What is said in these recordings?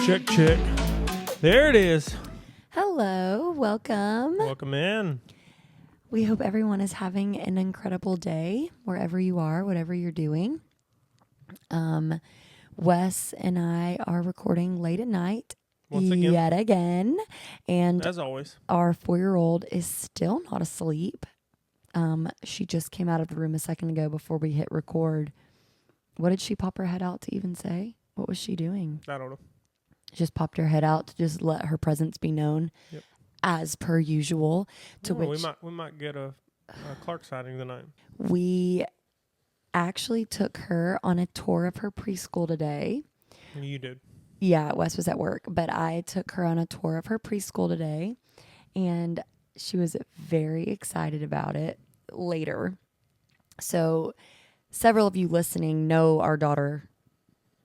Check, check. There it is. Hello, welcome. Welcome in. We hope everyone is having an incredible day wherever you are, whatever you're doing. Wes and I are recording late at night Once again. yet again, and As always. our 4-year-old is still not asleep. She just came out of the room a second ago before we hit record. What did she pop her head out to even say? What was she doing? I don't know. Just popped her head out to just let her presence be known, as per usual. We might get a Clark sighting tonight. We actually took her on a tour of her preschool today. You did. Yeah, Wes was at work, but I took her on a tour of her preschool today, and she was very excited about it later. So several of you listening know our daughter.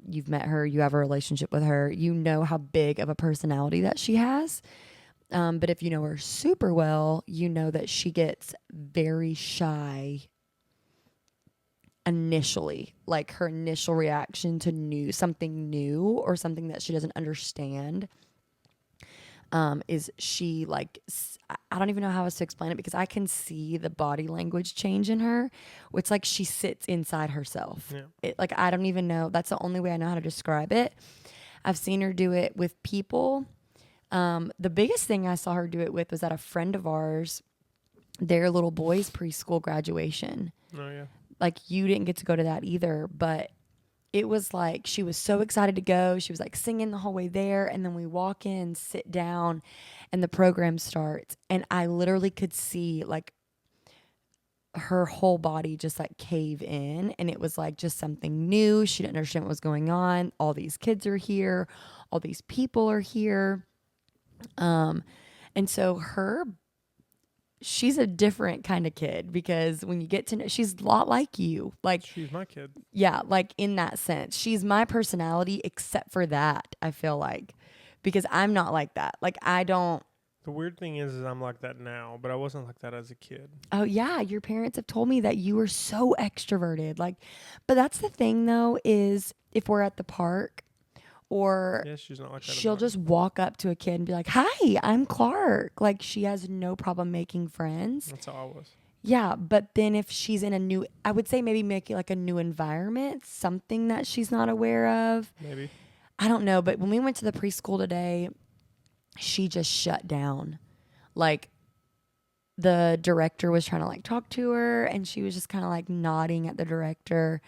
You've met her, you have a relationship with her, you know how big of a personality that she has. But if you know her super well, you know that she gets very shy initially. Like her initial reaction to something new or something that she doesn't understand is she like, I don't even know how else to explain it because I can see the body language change in her. It's like she sits inside herself. Yeah. I don't even know. That's the only way I know how to describe it. I've seen her do it with people. The biggest thing I saw her do it with was at a friend of ours, their little boy's preschool graduation. Oh, yeah. Like you didn't get to go to that either, but it was like she was so excited to go. She was like singing the whole way there. And then we walk in, sit down, and the program starts. And I literally could see like her whole body just like cave in. And it was like just something new. She didn't understand what was going on. All these kids are here. All these people are here. And so she's a different kind of kid because when you get to know, she's a lot like you. Like she's my kid. Yeah, like in that sense. She's my personality except for that, I feel like. Because I'm not like that. Like I don't. The weird thing is I'm like that now, but I wasn't like that as a kid. Oh yeah, your parents have told me that you were so extroverted. Like, but that's the thing though, is if we're at the park or she's not like that. She'll just walk up to a kid and be like, "Hi, I'm Clark." Like she has no problem making friends. That's how I was. Yeah, but then if she's in I would say maybe make it like a new environment, something that she's not aware of. Maybe. I don't know, but when we went to the preschool today, she just shut down. Like the director was trying to like talk to her and she was just kind of like nodding at the director.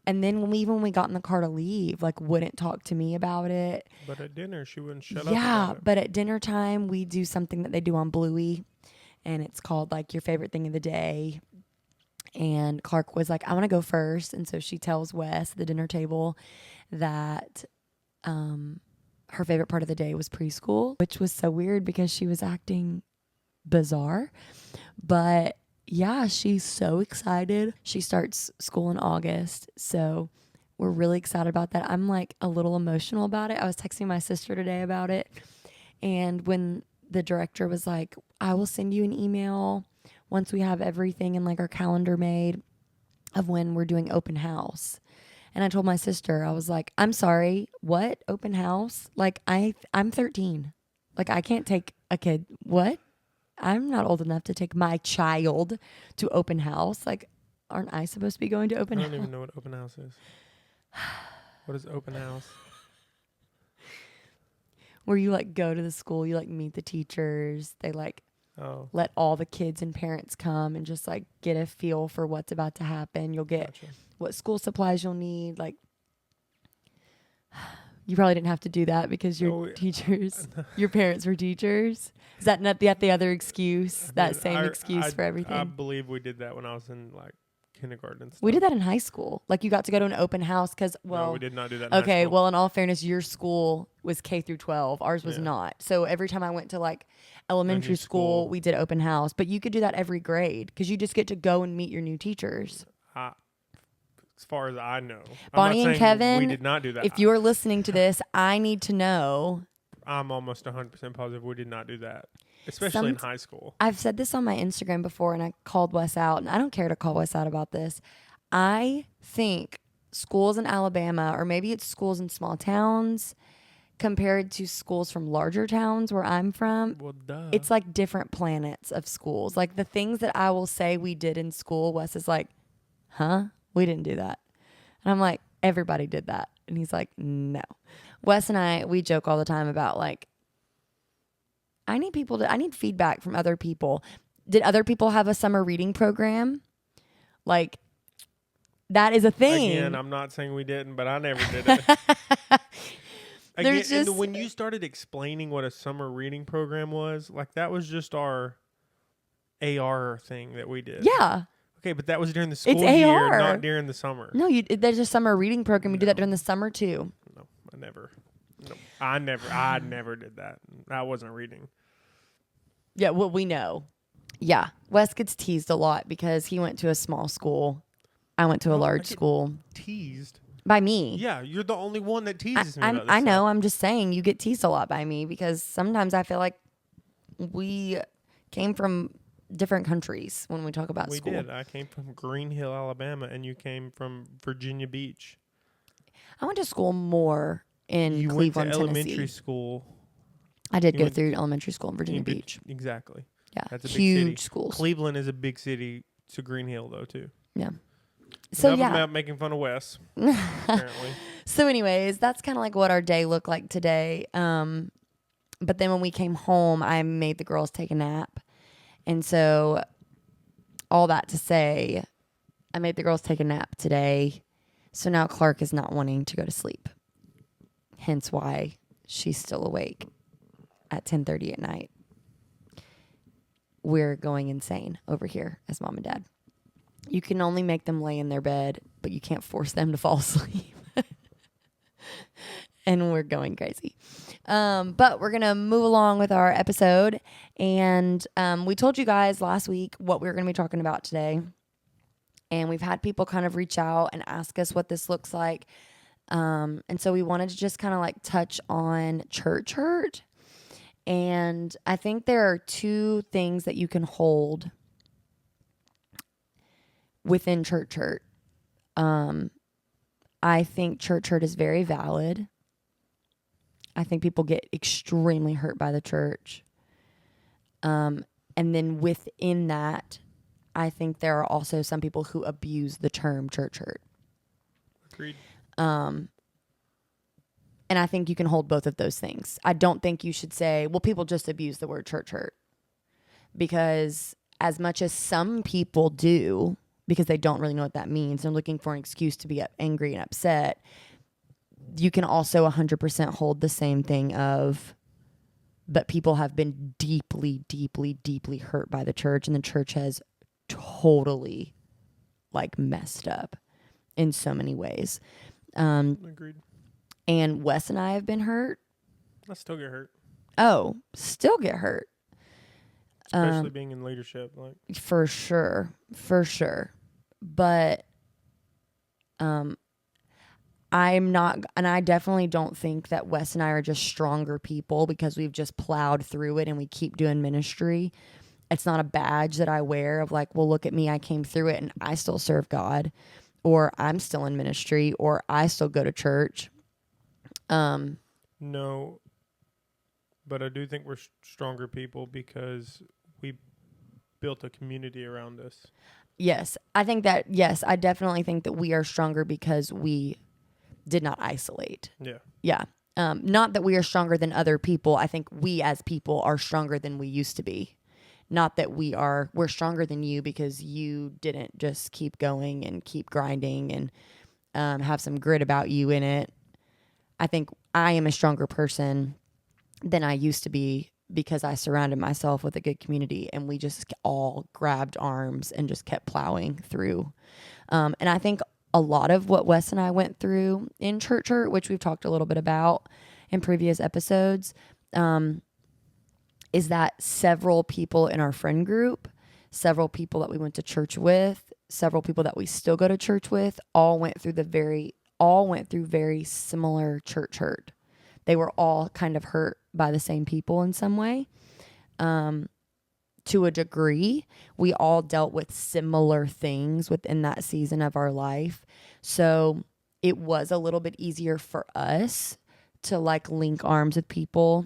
And then when we got in the car to leave, like wouldn't talk to me about it. But at dinner, she wouldn't shut up. Yeah, but at dinner time, we do something that they do on Bluey, and it's called like your favorite thing of the day. And Clark was like, "I want to go first," and so she tells Wes at the dinner table that her favorite part of the day was preschool, which was so weird because she was acting bizarre, but. Yeah, she's so excited. She starts school in August, so we're really excited about that. I'm like a little emotional about it. I was texting my sister today about it, and when the director was like, "I will send you an email once we have everything in like our calendar made of when we're doing open house." And I told my sister, I was like, "I'm sorry, what? Open house? Like I'm 13. Like I can't take a kid. What? I'm not old enough to take my child to open house. Like, aren't I supposed to be going to open house?" I don't even know what open house is. What is open house? Where you like go to the school, you like meet the teachers. They like let all the kids and parents come and just like get a feel for what's about to happen. You'll get what school supplies you'll need. Like, you probably didn't have to do that because your teachers, your parents were teachers. Is that not the other excuse? That same excuse for everything? I believe we did that when I was in like kindergarten and stuff. We did that in high school. Like you got to go to an open house because, no, we did not do that in high school. Well, in all fairness, your school was K through 12. Ours was not. So every time I went to like elementary school, we did open house. But you could do that every grade because you just get to go and meet your new teachers. As far as I know. Bonnie and Kevin, we did not do that. If you are listening to this, I need to know. I'm almost 100% positive we did not do that, especially in high school. I've said this on my Instagram before, and I called Wes out, and I don't care to call Wes out about this. I think schools in Alabama, or maybe it's schools in small towns compared to schools from larger towns where I'm from. Well, duh. It's like different planets of schools. Like the things that I will say we did in school, Wes is like, huh? We didn't do that. And I'm like, everybody did that. And he's like, no. Wes and I, we joke all the time about like, I need feedback from other people. Did other people have a summer reading program? Like, that is a thing. Again, I'm not saying we didn't, but I never did it. Again, and when you started explaining what a summer reading program was, like that was just our AR thing that we did. Yeah. Okay, but that was during the school It's year, AR. not during the summer. No, there's a summer reading program. You do No. that during the summer too. No, I never. No, I never did that. I wasn't reading. Yeah, well, we know. Yeah, Wes gets teased a lot because he went to a small school. I went to a large school. Teased. By me. Yeah, you're the only one that teases me about this I know. stuff. I'm just saying you get teased a lot by me because sometimes I feel like we came from different countries when we talk about school. We did. I came from Green Hill, Alabama, and you came from Virginia Beach. I went to school more in You Cleveland, went to elementary Tennessee. school. I did you go went- through elementary school in Virginia Beach. Exactly. Yeah, That's a big huge city. schools. Cleveland is a big city to Green Hill, though, too. Yeah. So Enough yeah. about making fun of Wes, apparently. So anyways, that's kind of like what our day looked like today. But then when we came home, I made the girls take a nap. And so all that to say, I made the girls take a nap today. So now Clark is not wanting to go to sleep. Hence why she's still awake at 10:30 at night. We're going insane over here as mom and dad. You can only make them lay in their bed, but you can't force them to fall asleep. And we're going crazy. But we're going to move along with our episode. And we told you guys last week what we were going to be talking about today. And we've had people kind of reach out and ask us what this looks like. And so we wanted to just kind of like touch on church hurt. And I think there are two things that you can hold within church hurt. I think church hurt is very valid. I think people get extremely hurt by the church. And then within that, I think there are also some people who abuse the term church hurt. Agreed. And I think you can hold both of those things. I don't think you should say, well, people just abuse the word church hurt. Because as much as some people do, because they don't really know what that means, they're looking for an excuse to be angry and upset, you can also 100% hold the same thing of, but people have been deeply, deeply, deeply hurt by the church, and the church has totally like messed up in so many ways. Agreed. And Wes and I have been hurt. I still get hurt. Oh, still get hurt. Especially being in leadership. Like For sure. But I'm not, and I definitely don't think that Wes and I are just stronger people because we've just plowed through it and we keep doing ministry. It's not a badge that I wear of like, well, look at me, I came through it and I still serve God, or I'm still in ministry, or I still go to church. No, but I do think we're stronger people because we built a community around us. Yes, I think that, yes, I definitely think that we are stronger because we did not isolate. Yeah. Yeah. Not that we are stronger than other people. I think we as people are stronger than we used to be. Not that we're stronger than you because you didn't just keep going and keep grinding and have some grit about you in it. I think I am a stronger person than I used to be because I surrounded myself with a good community and we just all grabbed arms and just kept plowing through. And I think a lot of what Wes and I went through in church hurt, which we've talked a little bit about in previous episodes, is that several people in our friend group, several people that we went to church with, several people that we still go to church with, all went through very similar church hurt. They were all kind of hurt by the same people in some way. To a degree, we all dealt with similar things within that season of our life. So it was a little bit easier for us to like link arms with people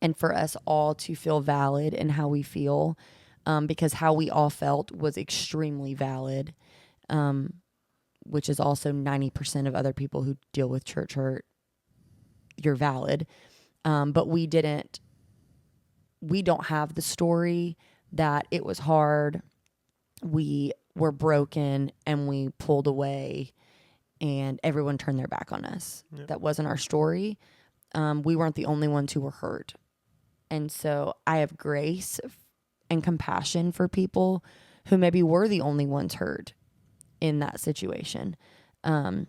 and for us all to feel valid in how we feel, because how we all felt was extremely valid, which is also 90% of other people who deal with church hurt. You're valid. But we don't have the story that it was hard, we were broken, and we pulled away and everyone turned their back on us. Yep. That wasn't our story. We weren't the only ones who were hurt. And so I have grace and compassion for people who maybe were the only ones hurt in that situation. And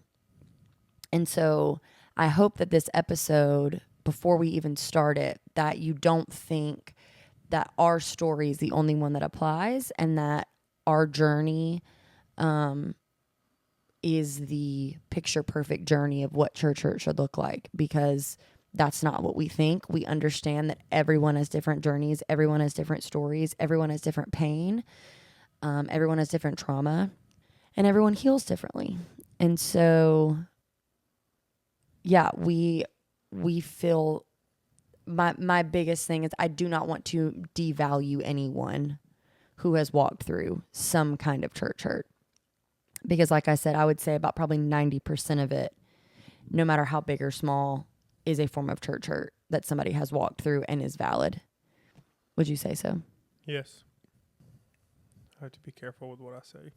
so I hope that this episode, before we even start it, that you don't think that our story is the only one that applies, and that our journey is the picture perfect journey of what church hurt should look like, because that's not what we think. We understand that everyone has different journeys, everyone has different stories, everyone has different pain, everyone has different trauma, and everyone heals differently. And so, yeah, we feel, my biggest thing is I do not want to devalue anyone who has walked through some kind of church hurt. Because like I said, I would say about probably 90% of it, no matter how big or small, is a form of church hurt that somebody has walked through and is valid. Would you say so? Yes. I have to be careful with what I say.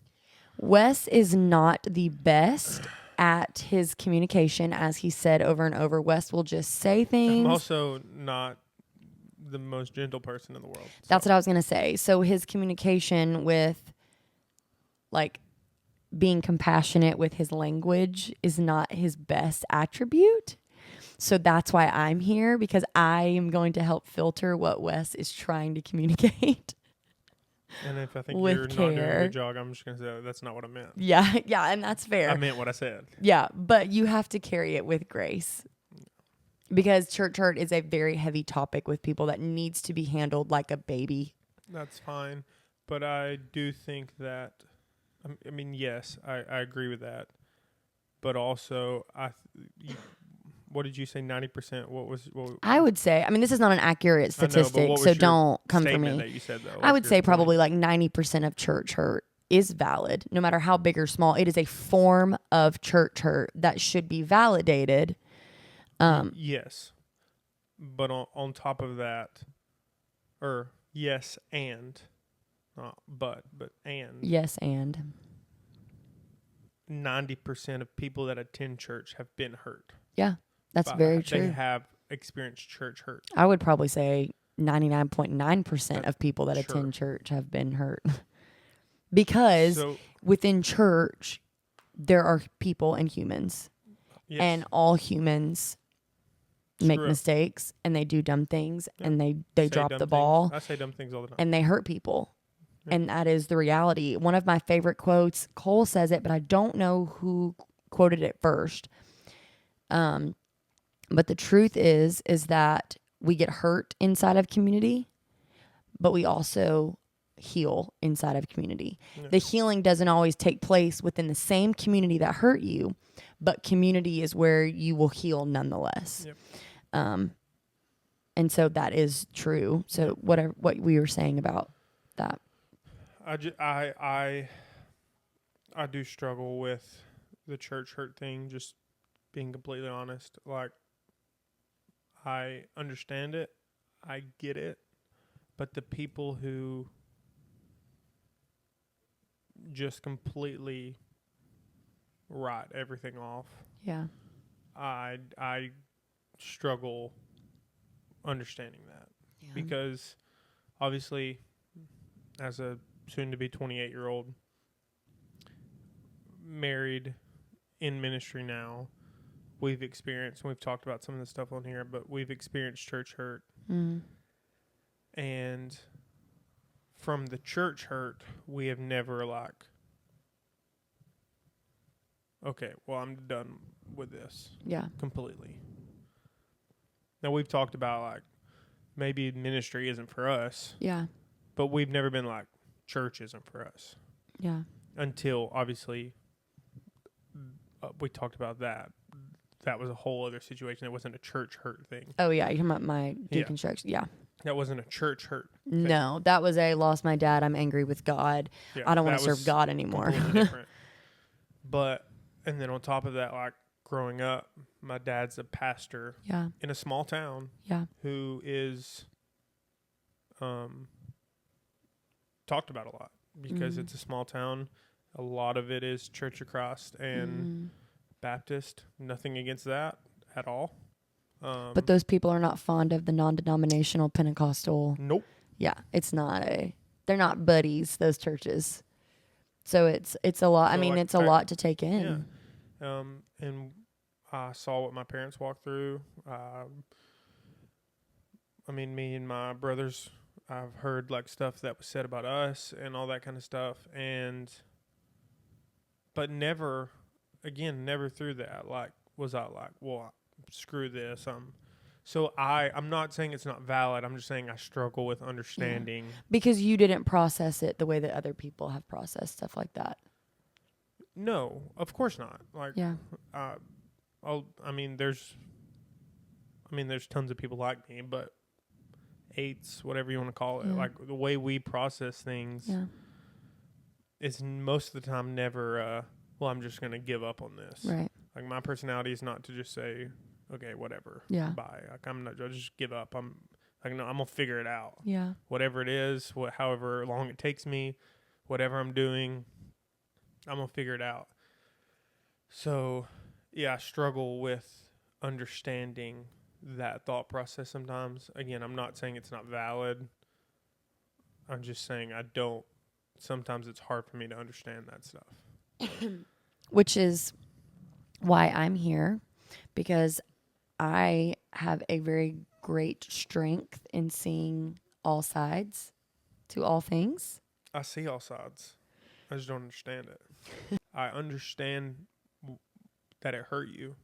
Wes is not the best at his communication, as he said over and over. Wes will just say things. I'm also not the most gentle person in the world. So. That's what I was going to say. So his communication with, like, being compassionate with his language is not his best attribute. So that's why I'm here, because I am going to help filter what Wes is trying to communicate. And if I think you're not doing a good job, I'm just going to say that's not what I meant. Yeah, and that's fair. I meant what I said. Yeah, but you have to carry it with grace. Because church hurt is a very heavy topic with people that needs to be handled like a baby. That's fine. But I do think that, I mean, yes, I agree with that. But also, what did you say, 90%? What I would say, I mean, this is not an accurate statistic, so don't come for me. That you said, though? I would say probably like 90% of church hurt is valid, no matter how big or small. It is a form of church hurt that should be validated. Yes. But on top of that, or yes and, not but and. Yes and. 90% of people that attend church have been hurt. Yeah, that's very true. They have experienced church hurt. I would probably say 99.9% of people that attend church have been hurt. Because within church, there are people and humans. Yes. And all humans make mistakes, and they do dumb things, and they drop the ball. I say dumb things all the time. And they hurt people. Yeah. And that is the reality. One of my favorite quotes, Cole says it, but I don't know who quoted it first. But the truth is that we get hurt inside of community, but we also heal inside of community. Yeah. The healing doesn't always take place within the same community that hurt you, but community is where you will heal nonetheless. Yep. And so that is true. So what we were saying about that. I do struggle with the church hurt thing, just being completely honest. Like, I understand it, I get it, but the people who just completely write everything off, yeah, I struggle understanding that. Yeah. Because obviously, as a soon-to-be 28-year-old, married, in ministry now, we've experienced, and we've talked about some of the stuff on here, but we've experienced church hurt. Mm. And from the church hurt, we have never okay, well, I'm done with this. Yeah. Completely. Now, we've talked about, maybe ministry isn't for us. Yeah. But we've never been church isn't for us. Yeah. Until, obviously, we talked about that. That was a whole other situation. It wasn't a church hurt thing. Oh, yeah. You're talking about my deconstruction. Yeah. That wasn't a church hurt thing. No, that was a lost my dad. I'm angry with God. Yeah, I don't want to serve God anymore. Different. But, and then on top of that, like growing up, my dad's a pastor in a small town who is talked about a lot because it's a small town. A lot of it is Church of Christ and Baptist. Nothing against that at all. But those people are not fond of the non-denominational Pentecostal. Nope. Yeah, it's not they're not buddies, those churches. So it's a lot. So I mean, it's a lot to take in. Yeah. And I saw what my parents walked through. I mean, me and my brothers, I've heard like stuff that was said about us and all that kind of stuff. But never through that, like, was I like, well, screw this. So I'm not saying it's not valid. I'm just saying I struggle with understanding. Because you didn't process it the way that other people have processed stuff like that. No, of course not. Like, there's tons of people like me, but eights, whatever you want to call it, like the way we process things is most of the time never, well, I'm just going to give up on this. Right. Like my personality is not to just say, okay, whatever. Yeah. Bye. Like I'll just give up. I'm like, no, I'm going to figure it out. Yeah. Whatever it is, however long it takes me, whatever I'm doing, I'm going to figure it out. So, yeah, I struggle with understanding that thought process sometimes. Again, I'm not saying it's not valid. I'm just saying sometimes it's hard for me to understand that stuff. Which is why I'm here, because I have a very great strength in seeing all sides to all things. I see all sides. I just don't understand it. I understand that it hurt you.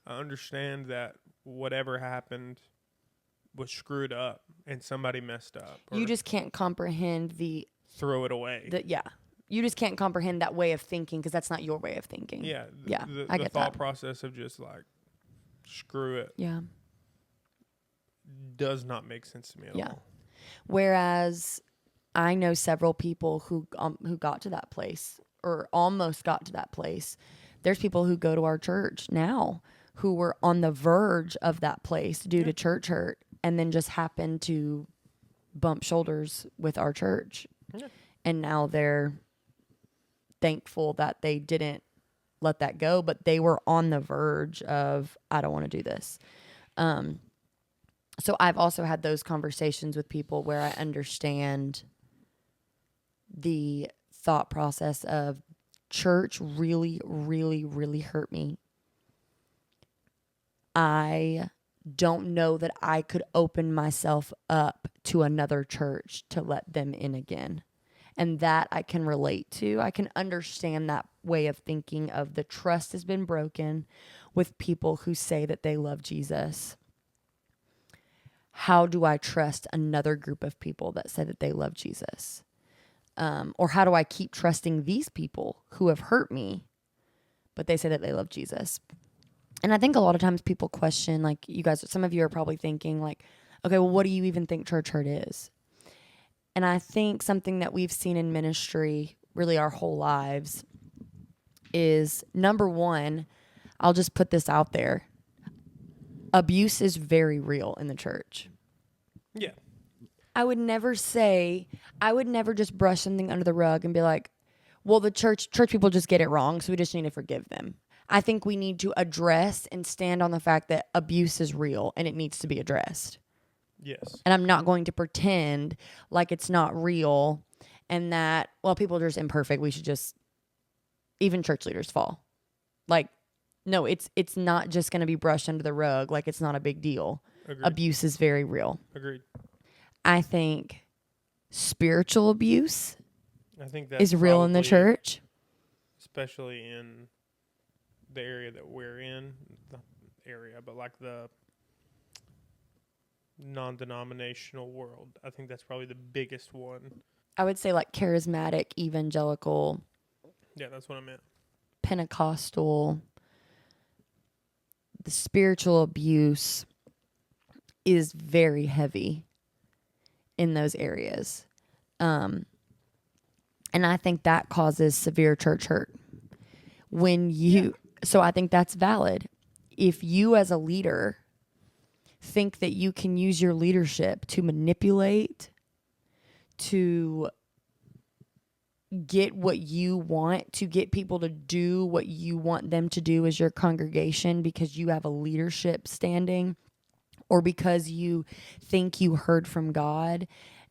I understand that whatever happened was screwed up and somebody messed up. You just can't comprehend throw it away. You just can't comprehend that way of thinking because that's not your way of thinking. Yeah. I get the thought process of just like, screw it. Yeah. Does not make sense to me at all. Whereas I know several people who got to that place or almost got to that place. There's people who go to our church now who were on the verge of that place due to church hurt and then just happened to bump shoulders with our church. Yeah. And now they're thankful that they didn't let that go, but they were on the verge of, I don't want to do this. So I've also had those conversations with people where I understand the thought process of church really, really, really hurt me. I don't know that I could open myself up to another church to let them in again. And that I can relate to. I can understand that way of thinking of the trust has been broken with people who say that they love Jesus. How do I trust another group of people that say that they love Jesus? Or how do I keep trusting these people who have hurt me, but they say that they love Jesus? And I think a lot of times people question, like you guys, some of you are probably thinking like, okay, well, what do you even think church hurt is? And I think something that we've seen in ministry really our whole lives is, number one, I'll just put this out there. Abuse is very real in the church. Yeah. I would never just brush something under the rug and be like, well, the church people just get it wrong, so we just need to forgive them. I think we need to address and stand on the fact that abuse is real and it needs to be addressed. Yes. And I'm not going to pretend like it's not real and that, well, people are just imperfect. We should just, even church leaders fall. Like, no, it's not just going to be brushed under the rug. Like, it's not a big deal. Agreed. Abuse is very real. Agreed. I think spiritual abuse is real in the church. Especially in the area that we're in. Not area, but like the non-denominational world. I think that's probably the biggest one. I would say like charismatic, evangelical. Yeah, that's what I meant. Pentecostal, the spiritual abuse is very heavy in those areas. And I think that causes severe church hurt. So I think that's valid. If you as a leader think that you can use your leadership to manipulate, to get what you want, to get people to do what you want them to do as your congregation because you have a leadership standing, or because you think you heard from God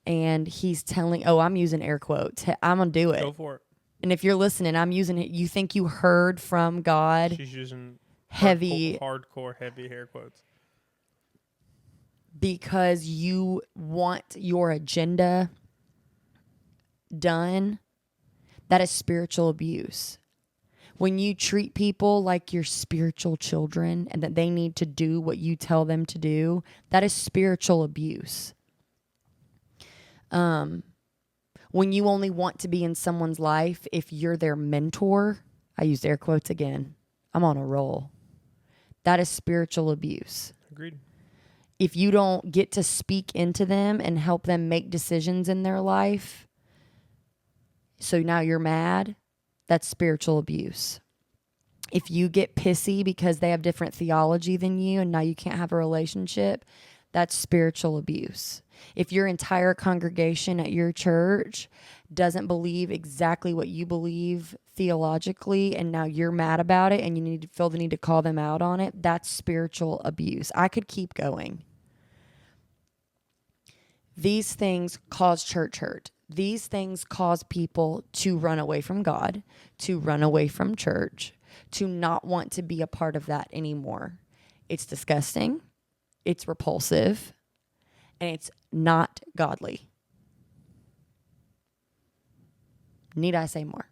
and he's telling, I'm using air quotes, I'm going to do it. Go for it. And if you're listening, I'm using it. You think you heard from God. She's using hardcore heavy air quotes. Because you want your agenda done. That is spiritual abuse. When you treat people like your spiritual children and that they need to do what you tell them to do, that is spiritual abuse. When you only want to be in someone's life if you're their mentor, I used air quotes again, I'm on a roll. That is spiritual abuse. Agreed. If you don't get to speak into them and help them make decisions in their life, so now you're mad, that's spiritual abuse. If you get pissy because they have different theology than you and now you can't have a relationship, that's spiritual abuse. If your entire congregation at your church doesn't believe exactly what you believe theologically and now you're mad about it and you feel the need to call them out on it, that's spiritual abuse. I could keep going. These things cause church hurt. These things cause people to run away from God, to run away from church, to not want to be a part of that anymore. It's disgusting. It's repulsive. And it's not godly. Need I say more?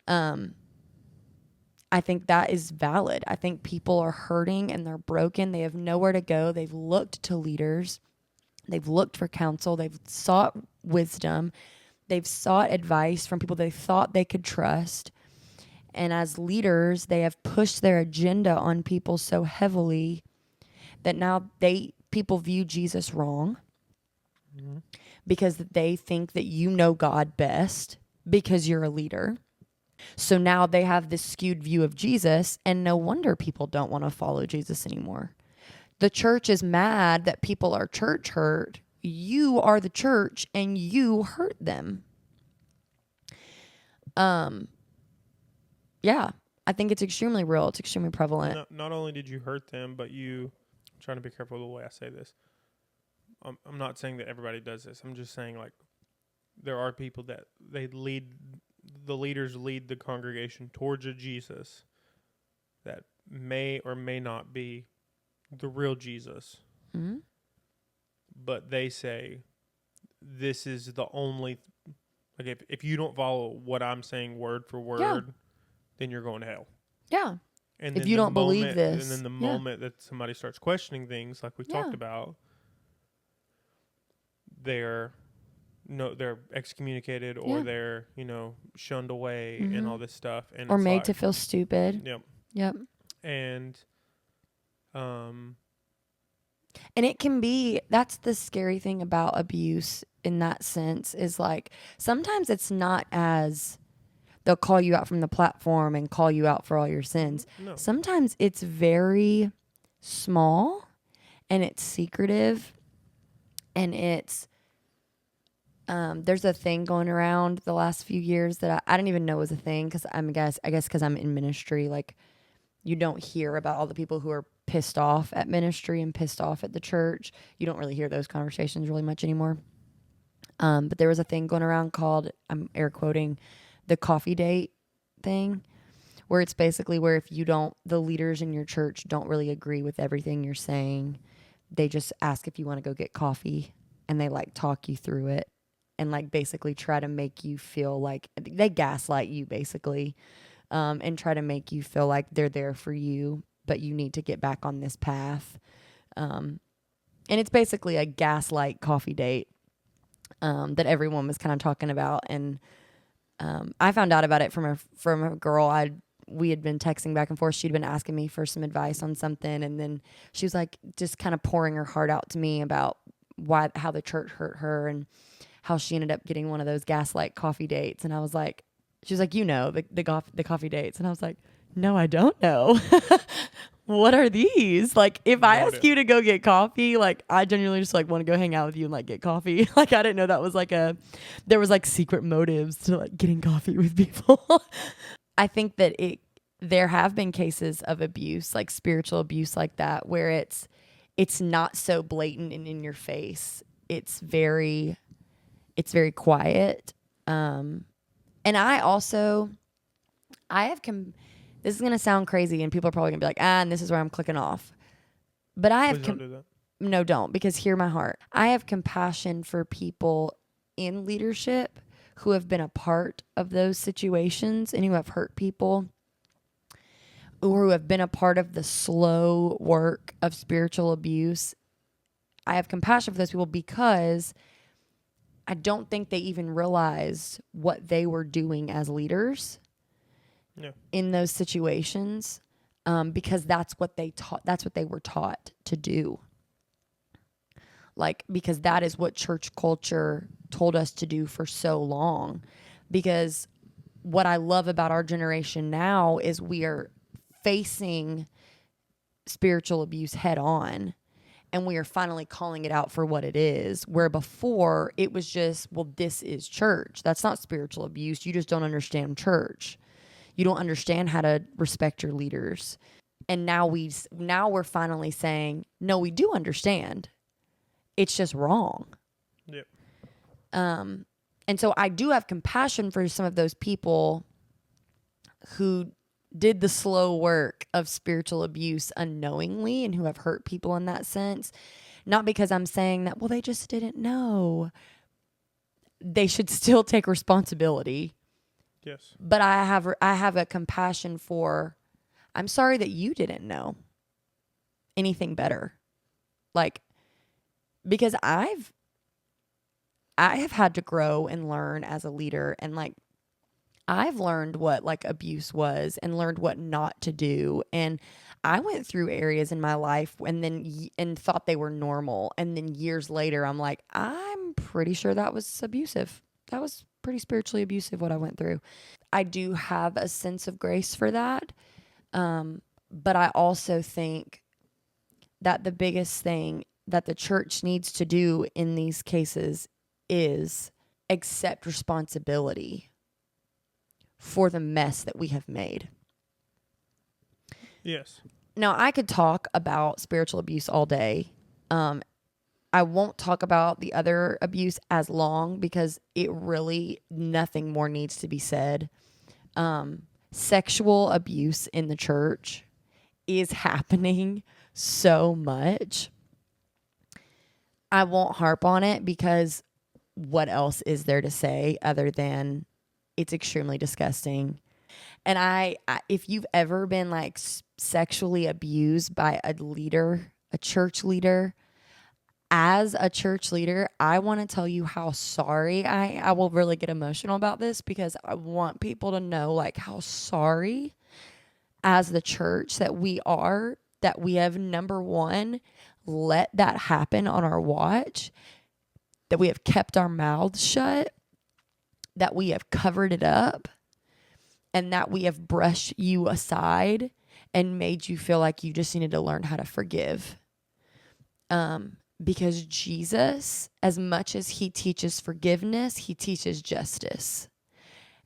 I think that is valid. I think people are hurting and they're broken. They have nowhere to go. They've looked to leaders. They've looked for counsel. They've sought wisdom. They've sought advice from people they thought they could trust. And as leaders, they have pushed their agenda on people so heavily that now people view Jesus wrong. Mm-hmm. Because they think that you know God best because you're a leader. So now they have this skewed view of Jesus, and no wonder people don't want to follow Jesus anymore. The church is mad that people are church hurt. You are the church, and you hurt them. Yeah, I think it's extremely real. It's extremely prevalent. Not only did you hurt them, but I'm trying to be careful the way I say this. I'm not saying that everybody does this. I'm just saying, like, there are people that the leaders lead the congregation towards a Jesus that may or may not be the real Jesus. Mm-hmm. But they say, this is the only, if you don't follow what I'm saying word for word, then you're going to hell. Yeah. And if you don't believe this. And then the moment that somebody starts questioning things like we talked about, they're excommunicated or they're, shunned away and all this stuff. And or made to feel stupid. Yep. And it can be, that's the scary thing about abuse in that sense is like, sometimes it's not as they'll call you out from the platform and call you out for all your sins. No. Sometimes it's very small and it's secretive and it's, there's a thing going around the last few years that I didn't even know was a thing because I guess because I'm in ministry, like you don't hear about all the people who are pissed off at ministry and pissed off at the church. You don't really hear those conversations really much anymore. But there was a thing going around called, I'm air quoting, the coffee date thing, where it's basically where if the leaders in your church don't really agree with everything you're saying, they just ask if you want to go get coffee and they like talk you through it and like basically try to make you feel like they gaslight you basically, and try to make you feel like they're there for you, but you need to get back on this path. And it's basically a gaslight coffee date, that everyone was kind of talking about. And, I found out about it from a girl I we had been texting back and forth. She'd been asking me for some advice on something, and then she was like just kind of pouring her heart out to me about how the church hurt her and how she ended up getting one of those gaslight coffee dates. And I was like, she was like, the coffee dates. And I was like, no, I don't know. What are these? Like, if I ask you to go get coffee, like, I genuinely just like want to go hang out with you and like get coffee. Like, I didn't know that was like there was like secret motives to like getting coffee with people. I think that there have been cases of abuse, like spiritual abuse like that, where it's not so blatant and in your face. It's very quiet. And I have this is going to sound crazy and people are probably going to be like, and this is where I'm clicking off. But I have, don't do that. No, don't, because hear my heart. I have compassion for people in leadership who have been a part of those situations and who have hurt people, or who have been a part of the slow work of spiritual abuse. I have compassion for those people because I don't think they even realized what they were doing as leaders in those situations, because that's what they were taught to do. Like, because that is what church culture told us to do for so long. Because what I love about our generation now is we are facing spiritual abuse head on, and we are finally calling it out for what it is, where before it was just, well, this is church. That's not spiritual abuse. You just don't understand church. You don't understand how to respect your leaders. And now we're finally saying, no, we do understand. It's just wrong. Yep. And so I do have compassion for some of those people who did the slow work of spiritual abuse unknowingly and who have hurt people in that sense. Not because I'm saying that, well, they just didn't know. They should still take responsibility. Yes. But I have a compassion for, I'm sorry that you didn't know anything better. Like, because I have had to grow and learn as a leader, and like I've learned what like abuse was and learned what not to do. And I went through areas in my life and thought they were normal. And then years later, I'm like, I'm pretty sure that was abusive. That was pretty spiritually abusive, what I went through. I do have a sense of grace for that. But I also think that the biggest thing that the church needs to do in these cases is accept responsibility for the mess that we have made. Yes. Now, I could talk about spiritual abuse all day. I won't talk about the other abuse as long because nothing more needs to be said. Sexual abuse in the church is happening so much. I won't harp on it because what else is there to say other than it's extremely disgusting. And I if you've ever been like sexually abused by a leader, a church leader, as a church leader, I want to tell you how sorry I will really get emotional about this because I want people to know like how sorry as the church that we have, number one, let that happen on our watch, that we have kept our mouths shut, that we have covered it up, and that we have brushed you aside and made you feel like you just needed to learn how to forgive. Because Jesus, as much as he teaches forgiveness, he teaches justice.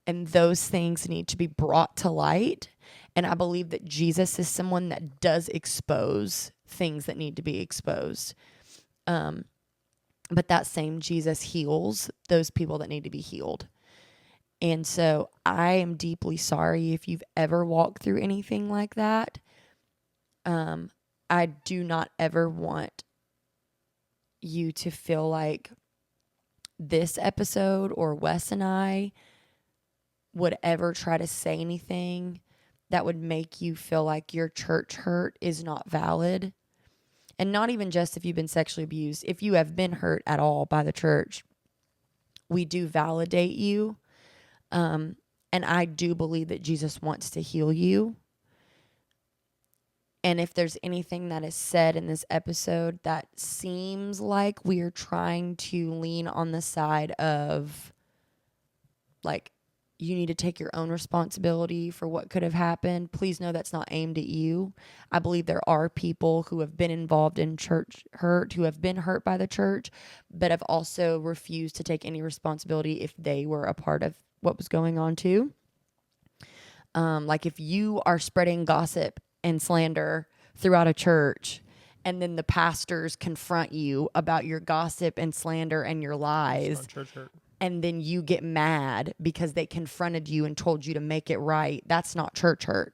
And those things need to be brought to light. And I believe that Jesus is someone that does expose things that need to be exposed. But that same Jesus heals those people that need to be healed. And so I am deeply sorry if you've ever walked through anything like that. I do not ever want you to feel like this episode or Wes and I would ever try to say anything that would make you feel like your church hurt is not valid. And not even just if you've been sexually abused. If you have been hurt at all by the church, we do validate you. And I do believe that Jesus wants to heal you. And if there's anything that is said in this episode that seems like we are trying to lean on the side of, like, you need to take your own responsibility for what could have happened, please know that's not aimed at you. I believe there are people who have been involved in church hurt, who have been hurt by the church, but have also refused to take any responsibility if they were a part of what was going on too. Like if you are spreading gossip and slander throughout a church, and then the pastors confront you about your gossip and slander and your lies, church hurt. And then you get mad because they confronted you and told you to make it right, that's not church hurt.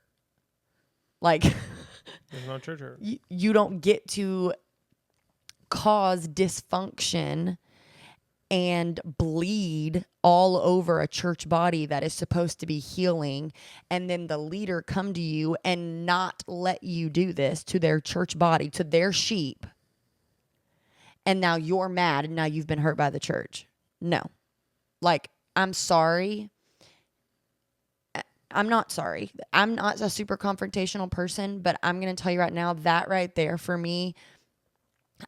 Like, it's not church hurt. You don't get to cause dysfunction and bleed all over a church body that is supposed to be healing, and then the leader come to you and not let you do this to their church body, to their sheep, and now you're mad and now you've been hurt by the church. No. Like, I'm sorry. I'm not sorry. I'm not a super confrontational person, but I'm going to tell you right now, that right there for me,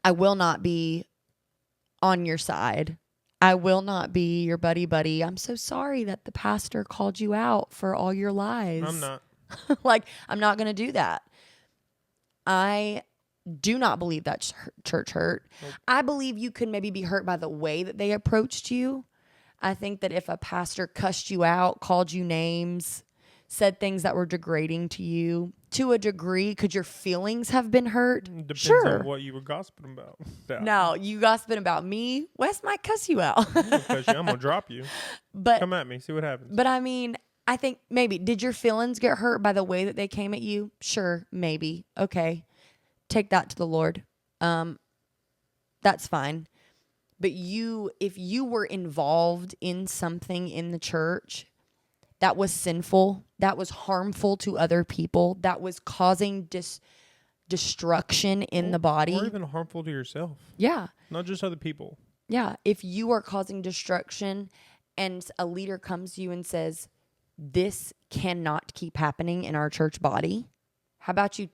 I will not be on your side. I will not be your buddy. I'm so sorry that the pastor called you out for all your lies. I'm not. Like, I'm not going to do that. I do not believe that church hurt. Nope. I believe you could maybe be hurt by the way that they approached you. I think that if a pastor cussed you out, called you names, said things that were degrading to you, to a degree, could your feelings have been hurt? Depends on what you were gossiping about. Yeah. No, you gossiping about me, Wes might cuss you out. I'm going to drop you. But come at me, see what happens. But I mean, I think maybe, did your feelings get hurt by the way that they came at you? Sure, maybe. Okay. Take that to the Lord. That's fine. But if you were involved in something in the church that was sinful, that was harmful to other people, that was causing destruction in the body. Or even harmful to yourself. Yeah. Not just other people. Yeah. If you are causing destruction and a leader comes to you and says, this cannot keep happening in our church body, how about you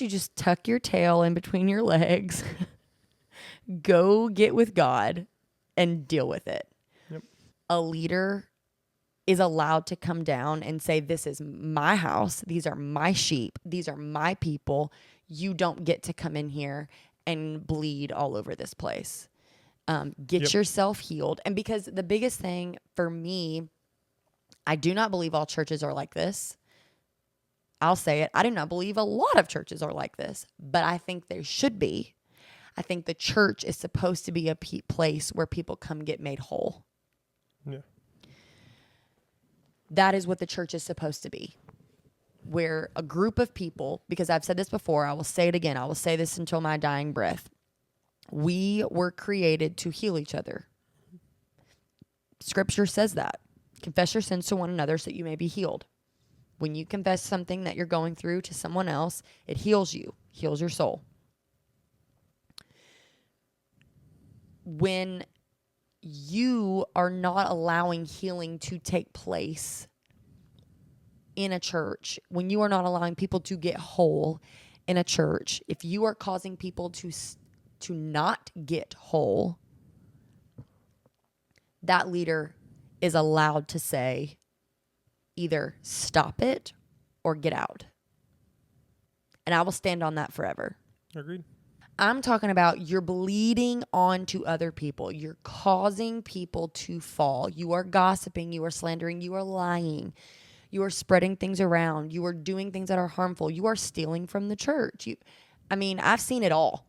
just tuck your tail in between your legs, go get with God and deal with it. Yep. A leader is allowed to come down and say, this is my house. These are my sheep. These are my people. You don't get to come in here and bleed all over this place. Get yourself healed. And because the biggest thing for me, I do not believe all churches are like this. I'll say it. I do not believe a lot of churches are like this, but I think they should be. I think the church is supposed to be a place where people come get made whole. Yeah. That is what the church is supposed to be. Where a group of people, because I've said this before, I will say it again. I will say this until my dying breath. We were created to heal each other. Scripture says that. Confess your sins to one another so that you may be healed. When you confess something that you're going through to someone else, it heals you, heals your soul. When you are not allowing healing to take place in a church, when you are not allowing people to get whole in a church, if you are causing people to not get whole, that leader is allowed to say, either stop it or get out. And I will stand on that forever. Agreed. I'm talking about you're bleeding onto other people. You're causing people to fall. You are gossiping. You are slandering. You are lying. You are spreading things around. You are doing things that are harmful. You are stealing from the church. I've seen it all.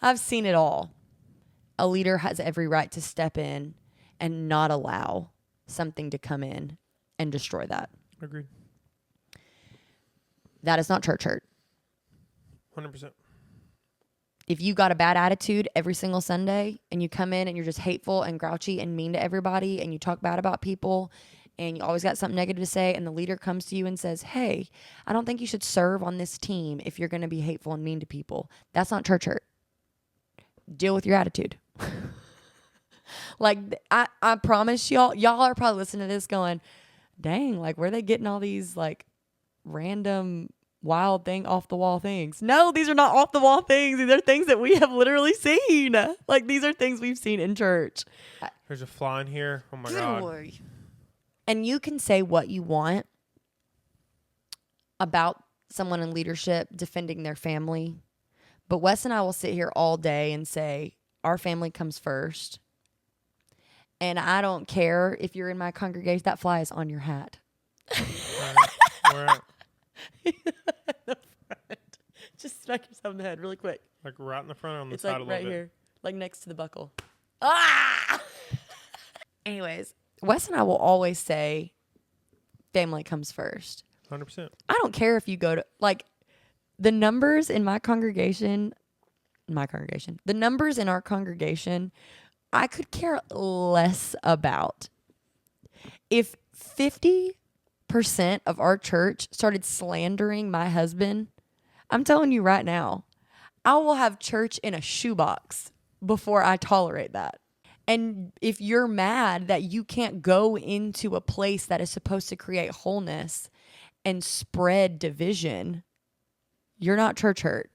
I've seen it all. A leader has every right to step in and not allow something to come in and destroy that. Agreed. That is not church hurt. 100%. If you got a bad attitude every single Sunday and you come in and you're just hateful and grouchy and mean to everybody and you talk bad about people and you always got something negative to say and the leader comes to you and says, hey, I don't think you should serve on this team if you're going to be hateful and mean to people. That's not church hurt. Deal with your attitude. Like, I promise y'all are probably listening to this going, dang, like, where are they getting all these, like, random wild thing off the wall things? No, these are not off the wall things. These are things that we have literally seen. Like, these are things we've seen in church. There's a fly in here. Oh my God. And you can say what you want about someone in leadership defending their family, but Wes and I will sit here all day and say our family comes first. And I don't care if you're in my congregation. That fly is on your hat. Where at? Just smack yourself in the head really quick. Like right in the front or on the It's side like a little right bit? here, like next to the buckle. Ah! Anyways, Wes and I will always say family comes first. 100%. I don't care if you go to, like, the numbers in my congregation, the numbers in our congregation, I could care less about. If 50% of our church started slandering my husband, I'm telling you right now, I will have church in a shoebox before I tolerate that. And if you're mad that you can't go into a place that is supposed to create wholeness and spread division, you're not church hurt.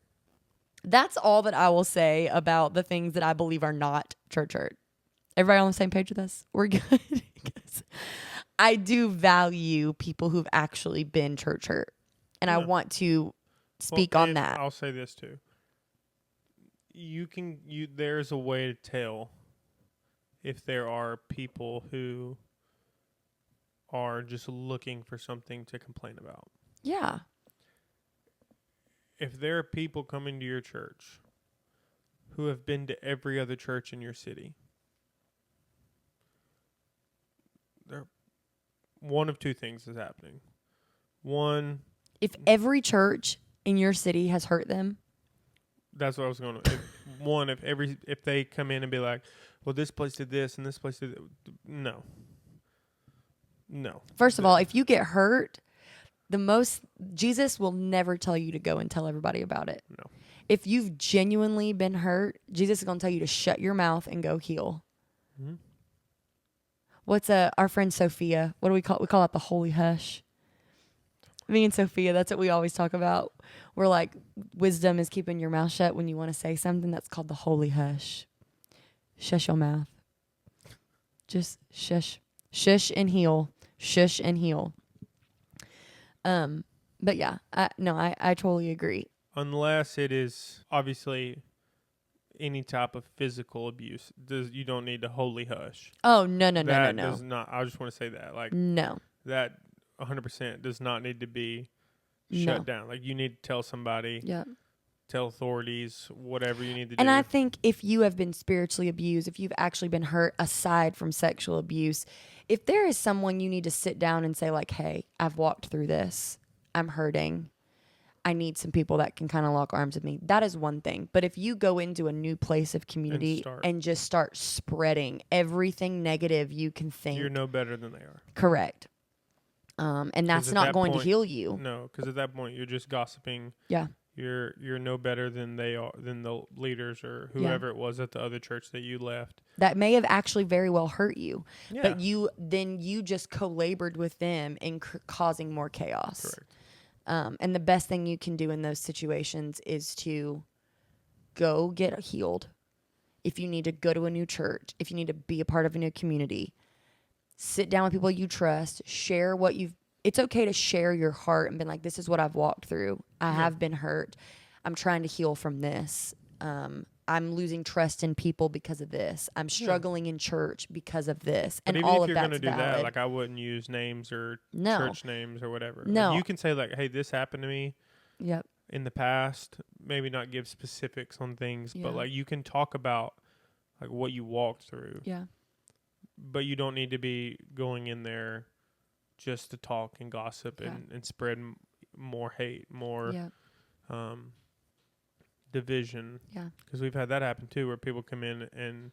That's all that I will say about the things that I believe are not church hurt. Everybody on the same page with us? We're good. I do value people who've actually been church hurt. And I want to speak on that. I'll say this too. There's a way to tell if there are people who are just looking for something to complain about. Yeah. If there are people coming to your church who have been to every other church in your city, one of two things is happening. One, if every church in your city has hurt them, that's what I was going to. If they come in and be like, well, this place did this and this place did that. No. First of all, if you get hurt, Jesus will never tell you to go and tell everybody about it. No. If you've genuinely been hurt, Jesus is going to tell you to shut your mouth and go heal. Mm-hmm. What's our friend Sophia? What do we call it? We call it the holy hush. Me and Sophia, that's what we always talk about. We're like, wisdom is keeping your mouth shut when you want to say something. That's called the holy hush. Shush your mouth. Just shush. Shush and heal. Shush and heal. But yeah, I totally agree. Unless it is obviously any type of physical abuse, you don't need to holy hush. Oh, no. That does not. I just want to say that, like, no, that 100% does not need to be shut down. Like, you need to tell somebody. Yeah. Tell authorities, whatever you need to do. And I think if you have been spiritually abused, if you've actually been hurt aside from sexual abuse, if there is someone you need to sit down and say, like, hey, I've walked through this, I'm hurting, I need some people that can kind of lock arms with me, that is one thing. But if you go into a new place of community and just start spreading everything negative you can think, you're no better than they are. Correct. And that's not going to heal you. No, because at that point you're just gossiping. Yeah. You're no better than they are, than the leaders or whoever it was at the other church that you left. That may have actually very well hurt you, yeah. But you just co-labored with them in causing more chaos. Correct. And the best thing you can do in those situations is to go get healed. If you need to go to a new church, if you need to be a part of a new community, sit down with people you trust, share what you've. It's okay to share your heart and be like, this is what I've walked through. I have been hurt. I'm trying to heal from this. I'm losing trust in people because of this. I'm struggling in church because of this. But and even all if of you're that's going to do valid. that, like, I wouldn't use names or church names or whatever. No. Like, you can say, like, hey, this happened to me in the past. Maybe not give specifics on things, but, like, you can talk about, like, what you walked through. Yeah. But you don't need to be going in there just to talk and gossip and spread more hate, more division. Yeah. Because we've had that happen too, where people come in and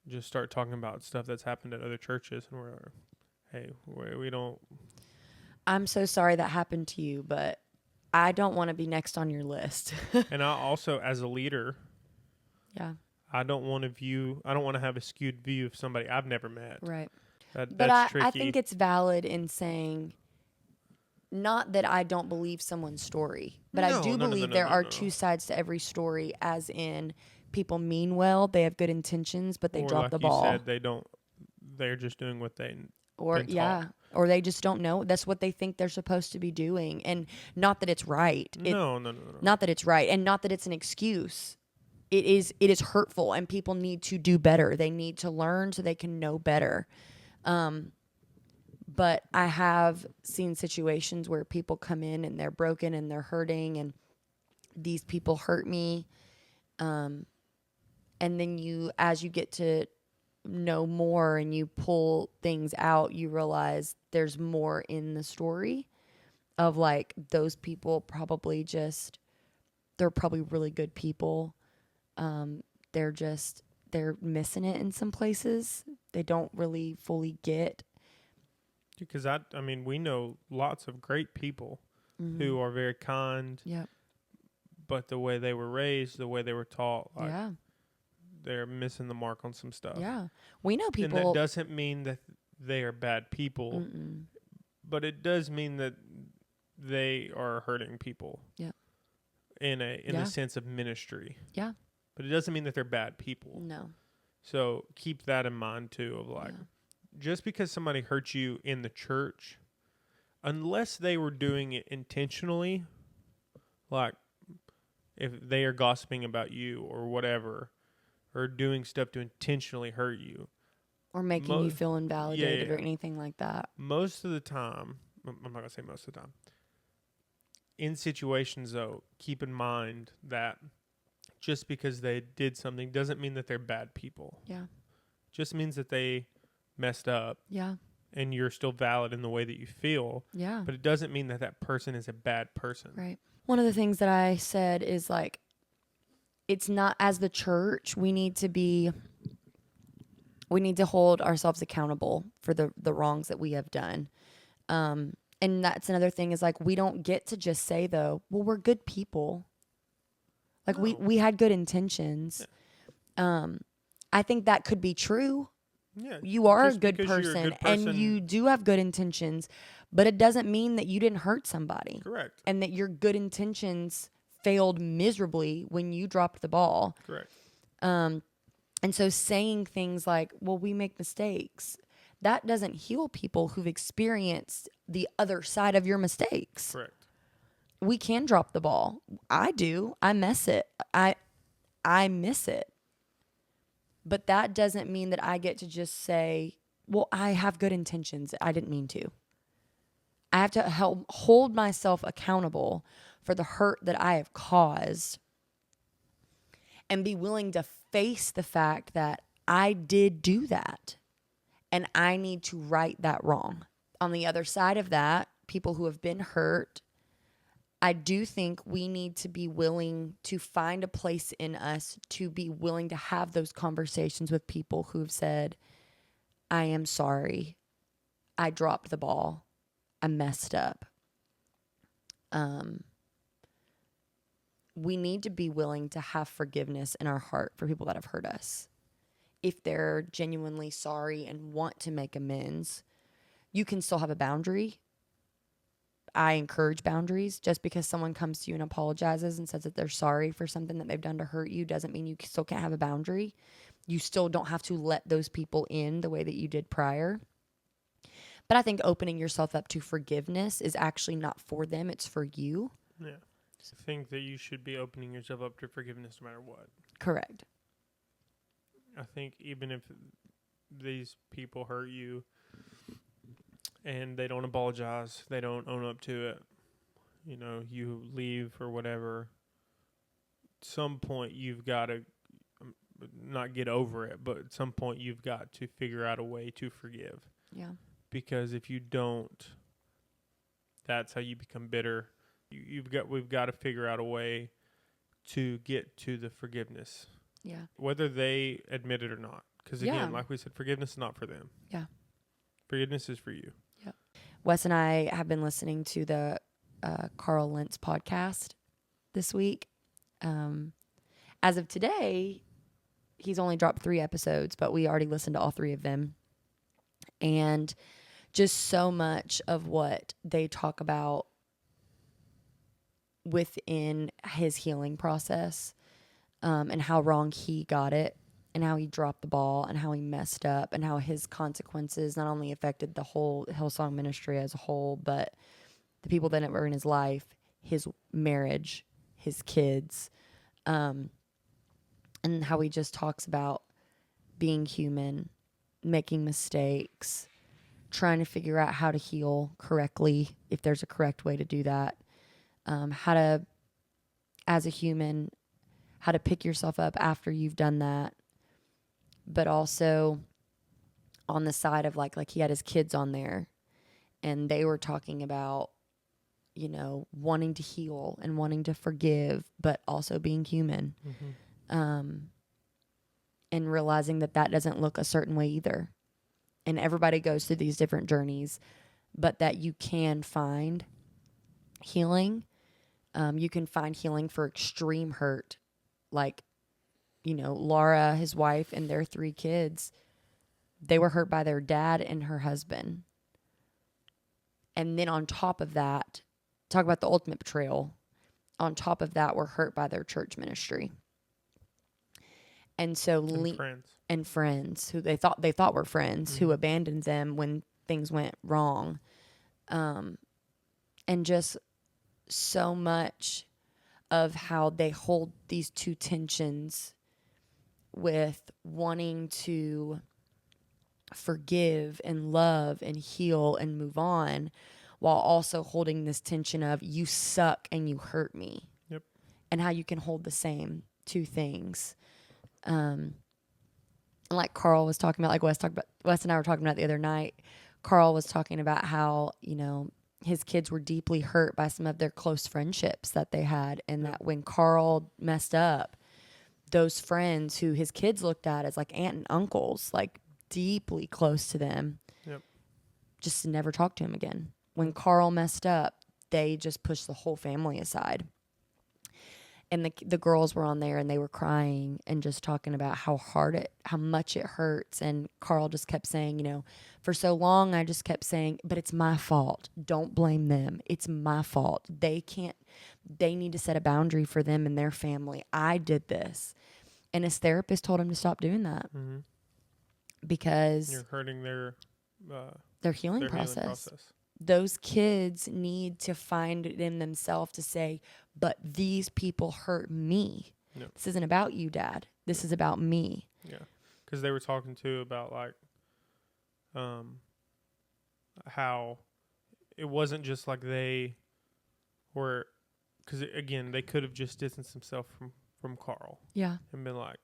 just start talking about stuff that's happened at other churches, and we're, hey, we don't. I'm so sorry that happened to you, but I don't want to be next on your list. And I also, as a leader, I don't want to have a skewed view of somebody I've never met. Right. That's But tricky. I think it's valid in saying, not that I don't believe someone's story, but I do believe there are two sides to every story, as in people mean well, they have good intentions, but they drop the ball. Or like you said, they're just doing what they or they just don't know. That's what they think they're supposed to be doing. And not that it's right. No. Not that it's right, and not that it's an excuse. It is hurtful, and people need to do better. They need to learn so they can know better. But I have seen situations where people come in and they're broken and they're hurting, and these people hurt me. And then as you get to know more and you pull things out, you realize there's more in the story of like those people they're probably really good people. They're missing it in some places. They don't really fully get. Because we know lots of great people who are very kind. Yep. But the way they were raised, the way they were taught, yeah, they're missing the mark on some stuff. Yeah, we know people. And that doesn't mean that they are bad people, but it does mean that they are hurting people. Yeah. In a sense of ministry. Yeah. But it doesn't mean that they're bad people. No. So keep that in mind too. Of like, just because somebody hurt you in the church, unless they were doing it intentionally, like if they are gossiping about you or whatever, or doing stuff to intentionally hurt you, or making you feel invalidated or anything like that. Most of the time, I'm not going to say most of the time, in situations though, keep in mind that just because they did something doesn't mean that they're bad people. Yeah. Just means that they messed up. Yeah. And you're still valid in the way that you feel. Yeah. But it doesn't mean that that person is a bad person. Right. One of the things that I said is like, it's not, as the church, we need to hold ourselves accountable for the wrongs that we have done. And that's another thing is like, we don't get to just say though, well, we're good people. Like we had good intentions. Yeah. I think that could be true. Yeah, you are a good person and you do have good intentions, but it doesn't mean that you didn't hurt somebody. Correct. And that your good intentions failed miserably when you dropped the ball. Correct. And so saying things like, well, we make mistakes, that doesn't heal people who've experienced the other side of your mistakes. Correct. We can drop the ball. I do. I mess it. I miss it. But that doesn't mean that I get to just say, well, I have good intentions. I didn't mean to. I have to hold myself accountable for the hurt that I have caused and be willing to face the fact that I did do that and I need to right that wrong. On the other side of that, people who have been hurt, I do think we need to be willing to find a place in us to be willing to have those conversations with people who've said, I am sorry. I dropped the ball. I messed up. We need to be willing to have forgiveness in our heart for people that have hurt us. If they're genuinely sorry and want to make amends, you can still have a boundary. I encourage boundaries. Just because someone comes to you and apologizes and says that they're sorry for something that they've done to hurt you doesn't mean you still can't have a boundary. You still don't have to let those people in the way that you did prior. But I think opening yourself up to forgiveness is actually not for them. It's for you. Yeah. I think that you should be opening yourself up to forgiveness no matter what. Correct. I think even if these people hurt you and they don't apologize, they don't own up to it, you leave or whatever, at some point you've got to not get over it, but at some point you've got to figure out a way to forgive. Yeah. Because if you don't, that's how you become bitter. We've got to figure out a way to get to the forgiveness. Yeah. Whether they admit it or not. Because again, like we said, forgiveness is not for them. Yeah. Forgiveness is for you. Yeah. Wes and I have been listening to the Carl Lentz podcast this week. As of today, he's only dropped 3 episodes, but we already listened to all 3 of them. And just so much of what they talk about within his healing process, and how wrong he got it, and how he dropped the ball, and how he messed up, and how his consequences not only affected the whole Hillsong ministry as a whole, but the people that were in his life, his marriage, his kids, and how he just talks about being human, making mistakes, trying to figure out how to heal correctly, if there's a correct way to do that, how to, as a human, how to pick yourself up after you've done that, but also on the side of like he had his kids on there, and they were talking about, you know, wanting to heal and wanting to forgive, but also being human, and realizing that doesn't look a certain way either. And everybody goes through these different journeys, but that you can find healing. You can find healing for extreme hurt. Like, you know, Laura, his wife, and their 3 kids, they were hurt by their dad and her husband. And then on top of that, talk about the ultimate betrayal. On top of that, were hurt by their church ministry. And so friends who they thought were friends, who abandoned them when things went wrong. And just so much of how they hold these 2 tensions with wanting to forgive and love and heal and move on, while also holding this tension of you suck and you hurt me. Yep. And how you can hold the same 2 things. And like Carl was talking about, like Wes and I were talking about the other night, Carl was talking about how, you know, his kids were deeply hurt by some of their close friendships that they had. And that when Carl messed up, those friends who his kids looked at as like aunt and uncles, like deeply close to them, just never talked to him again. When Carl messed up, they just pushed the whole family aside. And the girls were on there and they were crying and just talking about how much it hurts. And Carl just kept saying, you know, for so long I just kept saying, but it's my fault. Don't blame them. It's my fault. They need to set a boundary for them and their family. I did this. And his therapist told him to stop doing that. Because you're hurting their healing process. Those kids need to find it in themselves to say, but these people hurt me. Yep. This isn't about you, Dad. This is about me. Yeah. Because they were talking too about like how it wasn't just like they were, because again, they could have just distanced themselves from Carl. Yeah. And been like,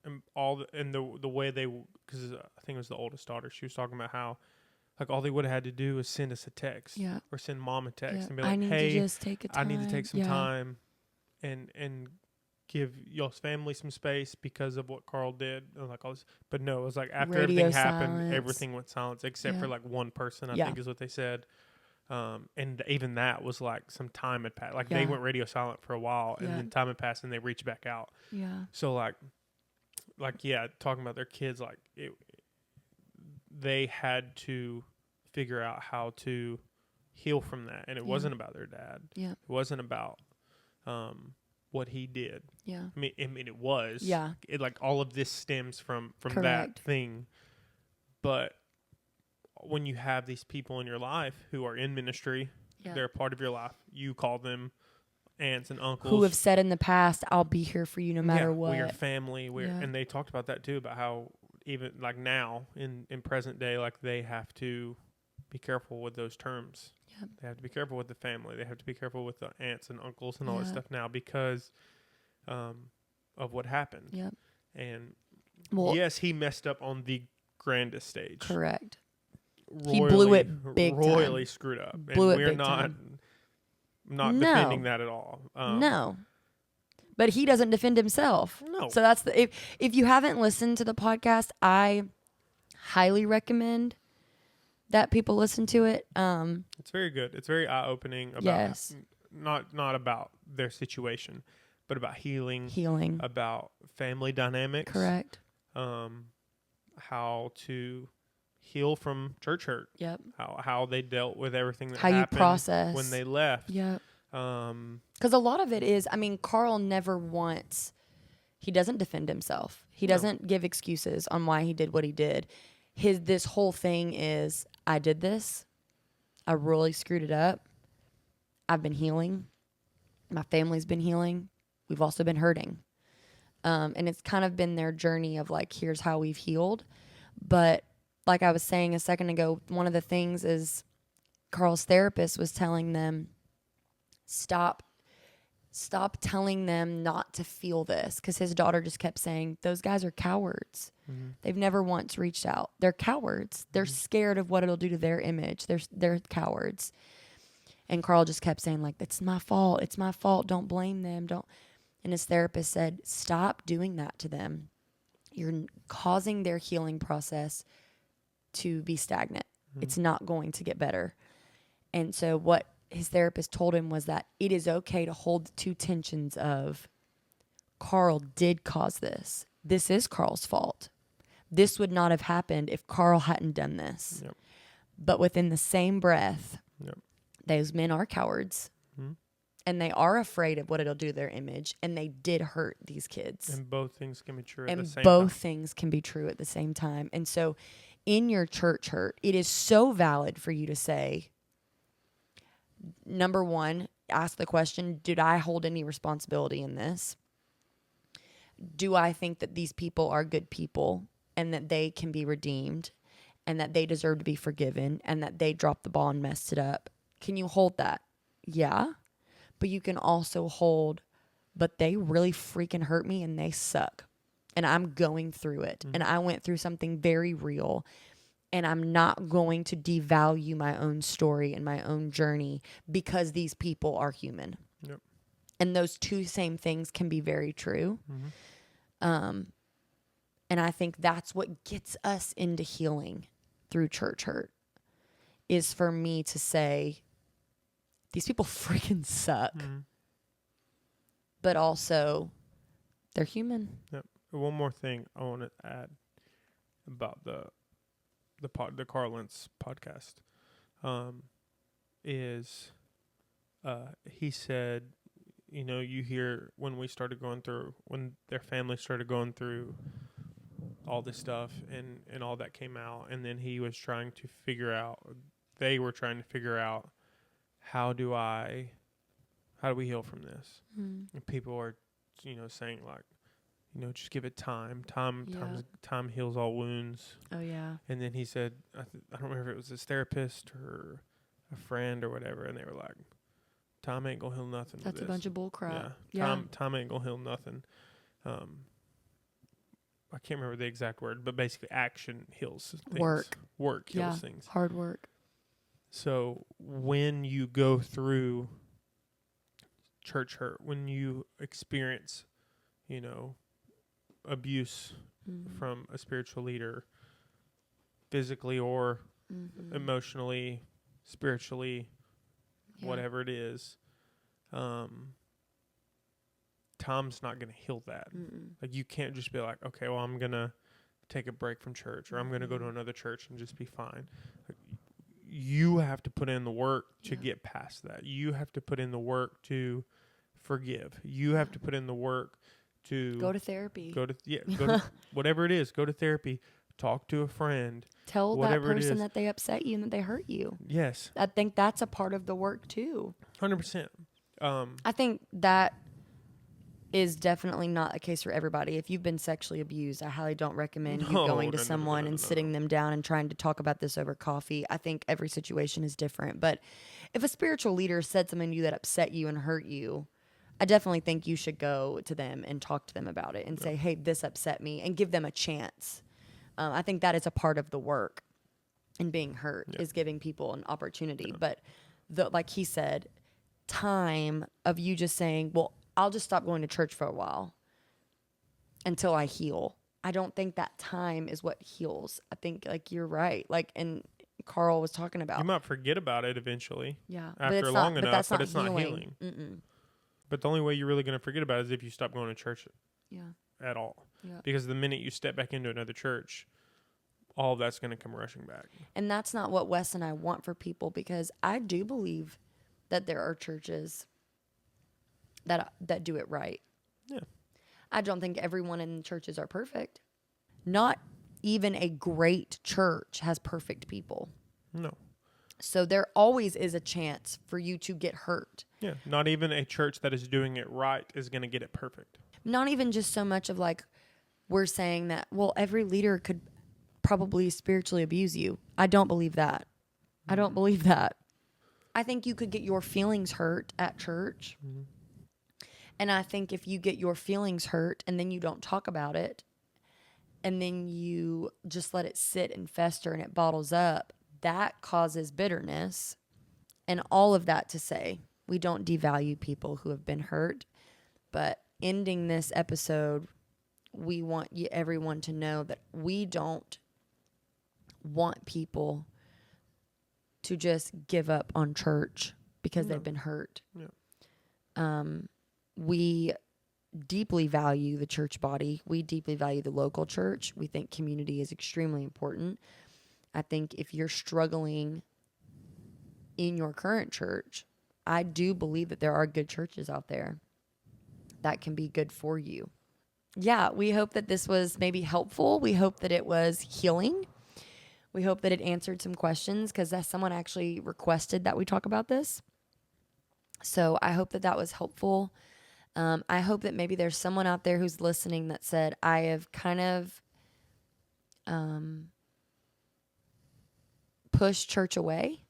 and the way they, because I think it was the oldest daughter, she was talking about how, like, all they would have had to do is send us a text, or send Mom a text, and be like, I need "Hey, to just take I need to take some time, and give y'all's family some space because of what Carl did." And like all this, but no, it was like after everything happened, everything went silent except for like one person, I think is what they said. And even that was like some time had passed. Like they went radio silent for a while, and then time had passed, and they reached back out. Yeah. So like talking about their kids, like they had to figure out how to heal from that. And it wasn't about their dad. Yeah. It wasn't about what he did. Yeah. I mean it was. Yeah. It, like all of this stems from Correct. that thing. But when you have these people in your life who are in ministry, they're a part of your life. You call them aunts and uncles. Who have said in the past, I'll be here for you no matter what. We're family. And they talked about that too, about how even like now in present day, like they have to be careful with those terms. Yep. They have to be careful with the family. They have to be careful with the aunts and uncles and all that stuff now because of what happened. Yep. And yes, he messed up on the grandest stage. Correct. He blew it big time. Royally screwed up. Blew and it we're big time. Not defending that at all. No. But he doesn't defend himself. No. So that's if you haven't listened to the podcast, I highly recommend that people listen to it. It's very good. It's very eye-opening about not about their situation, but about healing, Healing. about family dynamics. Correct. How to heal from church hurt. Yep. How they dealt with everything that How happened you process when they left. Yep. Because a lot of it is, I mean, Carl never once, he doesn't defend himself. He doesn't give excuses on why he did what he did. This whole thing is, I did this. I really screwed it up. I've been healing. My family's been healing. We've also been hurting. And it's kind of been their journey of like, here's how we've healed. But like I was saying a second ago, one of the things is Carl's therapist was telling them, stop telling them not to feel this. Because his daughter just kept saying, those guys are cowards. Mm-hmm. They've never once reached out. They're cowards. They're scared of what it'll do to their image. They're cowards. And Carl just kept saying, like, it's my fault. It's my fault. Don't blame them. Don't. And his therapist said, stop doing that to them. You're causing their healing process to be stagnant. Mm-hmm. It's not going to get better. And so what his therapist told him was that it is okay to hold the two tensions of Carl did cause this. This is Carl's fault. This would not have happened if Carl hadn't done this. Yep. But within the same breath, those men are cowards. Mm-hmm. And they are afraid of what it'll do to their image. And they did hurt these kids. And both things can be true at the same time. And both things can be true at the same time. And so in your church hurt, it is so valid for you to say, number one, ask the question, did I hold any responsibility in this? Do I think that these people are good people and that they can be redeemed and that they deserve to be forgiven and that they dropped the ball and messed it up? Can you hold that? Yeah. But you can also hold, but they really freaking hurt me and they suck. And I'm going through it. Mm-hmm. And I went through something very real. And I'm not going to devalue my own story and my own journey because these people are human. Yep. And those two same things can be very true. Mm-hmm. And I think that's what gets us into healing through church hurt, is for me to say, these people freaking suck. Mm-hmm. But also, they're human. Yep. One more thing I want to add about the Carl Lentz podcast is he said, you know, you hear when their family started going through all this stuff and all that came out, and then they were trying to figure out how do we heal from this? Mm. And people are, saying like, just give it time. Time heals all wounds. Oh, yeah. And then he said, I don't remember if it was his therapist or a friend or whatever, and they were like, time ain't going to heal nothing. That's a bunch of bull crap. Yeah. Time ain't going to heal nothing. I can't remember the exact word, but basically action heals things. Work heals things. Hard work. So when you go through church hurt, when you experience, abuse from a spiritual leader, physically or emotionally, spiritually, whatever it is, Tom's not going to heal that. Mm-mm. Like, you can't just be like, okay, well, I'm going to take a break from church, or I'm going to go to another church and just be fine. Like, you have to put in the work to get past that. You have to put in the work to forgive. You have to put in the work to go to therapy. Go to whatever it is. Go to therapy. Talk to a friend. Tell that person that they upset you and that they hurt you. Yes. I think that's a part of the work too. 100%. I think that is definitely not a case for everybody. If you've been sexually abused, I highly don't recommend you going to someone and sitting them down and trying to talk about this over coffee. I think every situation is different. But if a spiritual leader said something to you that upset you and hurt you, I definitely think you should go to them and talk to them about it and say, hey, this upset me, and give them a chance. I think that is a part of the work in being hurt, is giving people an opportunity. But like he said, time of you just saying, well, I'll just stop going to church for a while until I heal. I don't think that time is what heals. I think, like, you're right. Like, and Carl was talking about. You might forget about it eventually. Yeah. After long enough, but it's not healing. Mm-mm. But the only way you're really going to forget about it is if you stop going to church at all. Yeah. Because the minute you step back into another church, all of that's going to come rushing back. And that's not what Wes and I want for people, because I do believe that there are churches that do it right. Yeah. I don't think everyone in churches are perfect. Not even a great church has perfect people. No. So there always is a chance for you to get hurt. Yeah. Not even a church that is doing it right is going to get it perfect. Not even just so much of like, we're saying that, well, every leader could probably spiritually abuse you. I don't believe that. I don't believe that. I think you could get your feelings hurt at church. Mm-hmm. And I think if you get your feelings hurt and then you don't talk about it, and then you just let it sit and fester and it bottles up, that causes bitterness. And all of that to say, we don't devalue people who have been hurt. But ending this episode, we want everyone to know that we don't want people to just give up on church because they've been hurt. Yeah. We deeply value the church body. We deeply value the local church. We think community is extremely important. I think if you're struggling in your current church, I do believe that there are good churches out there that can be good for you. Yeah, we hope that this was maybe helpful. We hope that it was healing. We hope that it answered some questions, because someone actually requested that we talk about this. So I hope that that was helpful. I hope that maybe there's someone out there who's listening that said, I have kind of pushed church away,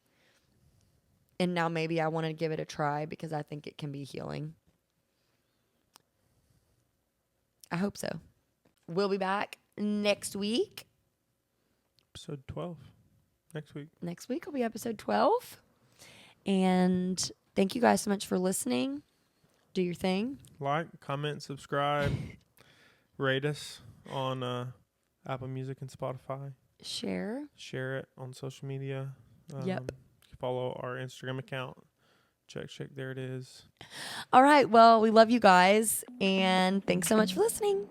and now maybe I want to give it a try because I think it can be healing. I hope so. We'll be back next week. Episode 12. Next week. Next week will be episode 12. And thank you guys so much for listening. Do your thing. Like, comment, subscribe, rate us on Apple Music and Spotify. Share it on social media. Yep. Follow our Instagram account. Check, there it is. All right. Well, we love you guys, and thanks so much for listening.